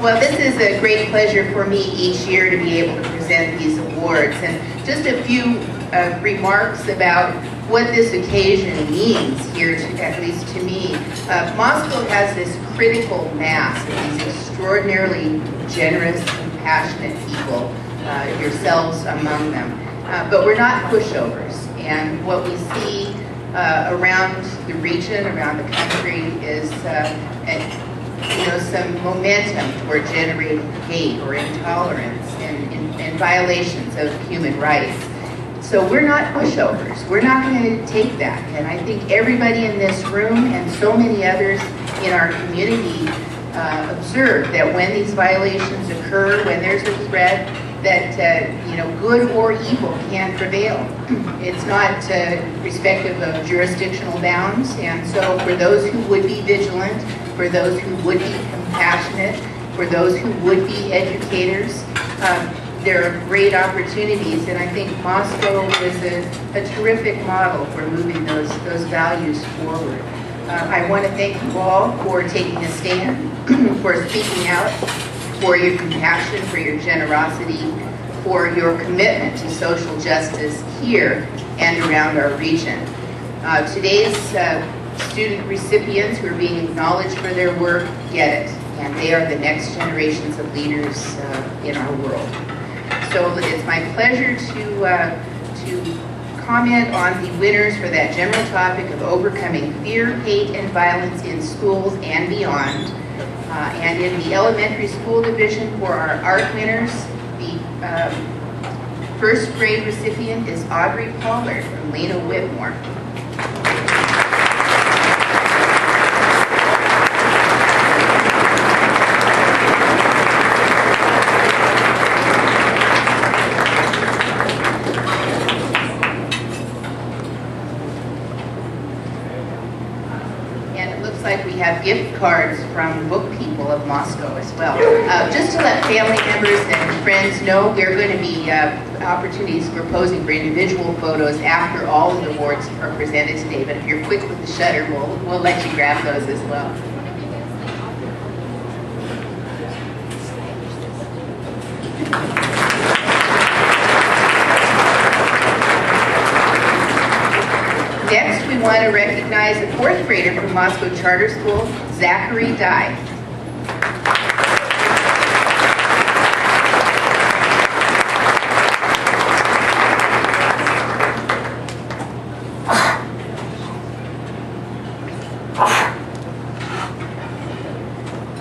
Well, this is a great pleasure for me each year to be able to present these awards. And just a few remarks about what this occasion means here, at least to me. Moscow has this critical mass of these extraordinarily generous, compassionate people, yourselves among them. But we're not pushovers. And what we see around the region, around the country, is some momentum toward generating hate or intolerance and violations of human rights. So we're not pushovers. We're not going to take that. And I think everybody in this room and so many others in our community observe that when these violations occur, when there's a threat, that good or evil can prevail. It's not respective of jurisdictional bounds, and so for those who would be vigilant, for those who would be compassionate, for those who would be educators, there are great opportunities, and I think Moscow is a terrific model for moving those values forward. I want to thank you all for taking a stand, for speaking out, for your compassion, for your generosity, for your commitment to social justice here and around our region. Today's student recipients who are being acknowledged for their work get it, and they are the next generations of leaders in our world. So it's my pleasure to comment on the winners for that general topic of overcoming fear, hate, and violence in schools and beyond. And in the elementary school division for our art winners, the first grade recipient is Audrey Pollard from Lena Whitmore. Like we have gift cards from Book People of Moscow as well. Just to let family members and friends know, there are going to be opportunities for posing for individual photos after all of the awards are presented today, but if you're quick with the shutter, we'll let you grab those as well. Next, we want to recognize a fourth grader from Moscow Charter School, Zachary Dye.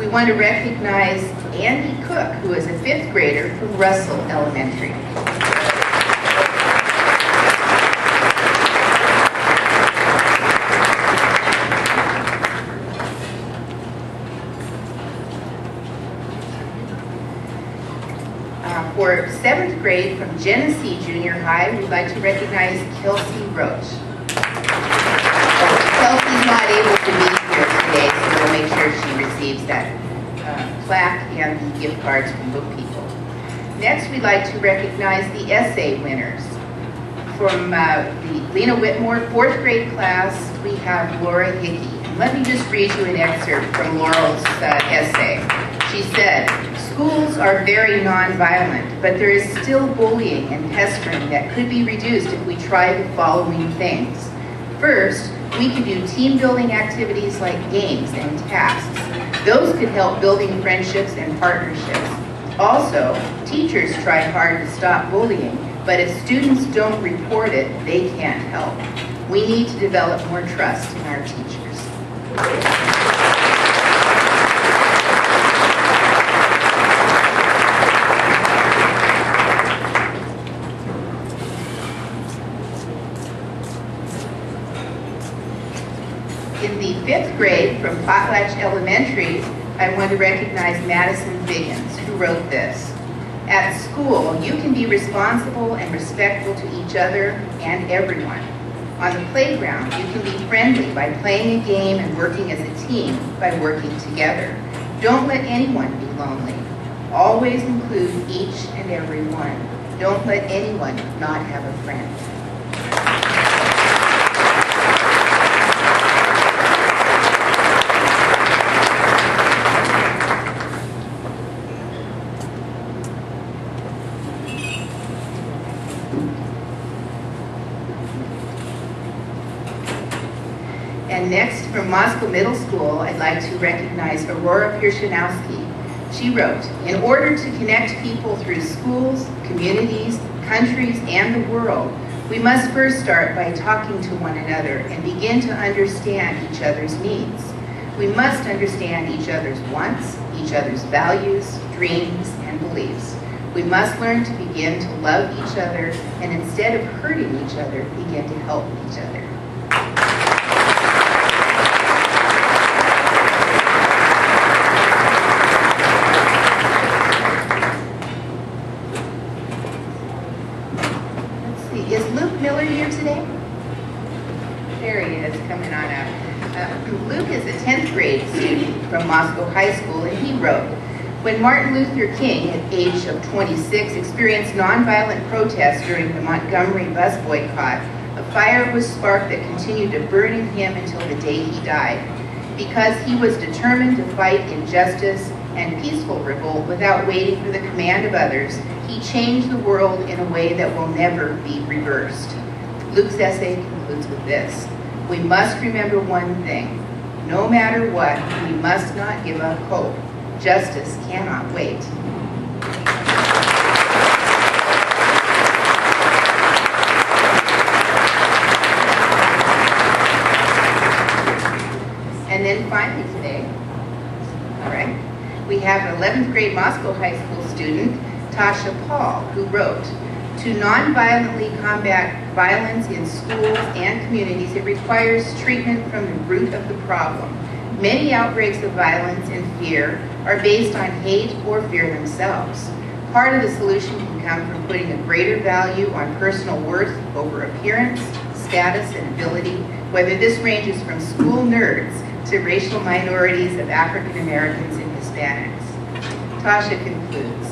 We want to recognize Andy Cook, who is a fifth grader from Russell Elementary. For seventh grade from Genesee Junior High, we'd like to recognize Kelsey Roach. Kelsey's not able to be here today, so we'll make sure she receives that plaque and the gift cards from Book People. Next, we'd like to recognize the essay winners. From the Lena Whitmore fourth grade class, we have Laura Hickey. Let me just read you an excerpt from Laurel's essay. She said, "Schools are very nonviolent, but there is still bullying and pestering that could be reduced if we try the following things. First, we can do team building activities like games and tasks. Those could help building friendships and partnerships. Also, teachers try hard to stop bullying, but if students don't report it, they can't help. We need to develop more trust in our teachers." In the fifth grade from Potlatch Elementary, I want to recognize Madison Biggins, who wrote this. "At school, you can be responsible and respectful to each other and everyone. On the playground, you can be friendly by playing a game and working as a team by working together. Don't let anyone be lonely. Always include each and every one. Don't let anyone not have a friend." And next, from Moscow Middle School, I'd like to recognize Aurora Pirshanowski. She wrote, "In order to connect people through schools, communities, countries, and the world, we must first start by talking to one another and begin to understand each other's needs. We must understand each other's wants, each other's values, dreams, and beliefs. We must learn to begin to love each other, and instead of hurting each other, begin to help each other." Let's see, is Luke Miller here today? There he is, coming on up. Luke is a 10th grade student from Moscow High School, and he wrote, "When Martin Luther King, at the age of 26, experienced nonviolent protests during the Montgomery bus boycott, a fire was sparked that continued to burn in him until the day he died. Because he was determined to fight injustice and peaceful revolt without waiting for the command of others, he changed the world in a way that will never be reversed." Luke's essay concludes with this: "We must remember one thing. No matter what, we must not give up hope. Justice cannot wait." And then finally today, all right, we have an 11th grade Moscow High School student, Tasha Paul, who wrote, "To nonviolently combat violence in schools and communities, it requires treatment from the root of the problem. Many outbreaks of violence and fear are based on hate or fear themselves. Part of the solution can come from putting a greater value on personal worth over appearance, status, and ability, whether this ranges from school nerds to racial minorities of African Americans and Hispanics." Tasha concludes,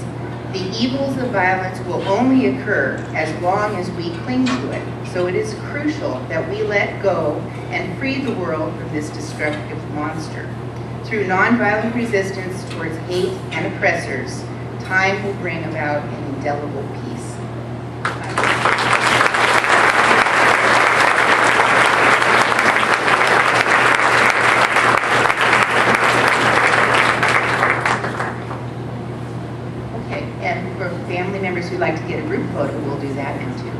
"The evils of violence will only occur as long as we cling to it, so it is crucial that we let go and free the world from this destructive monster. Through nonviolent resistance towards hate and oppressors, time will bring about an indelible peace." Okay, and for family members who'd like to get a group photo, we'll do that now too.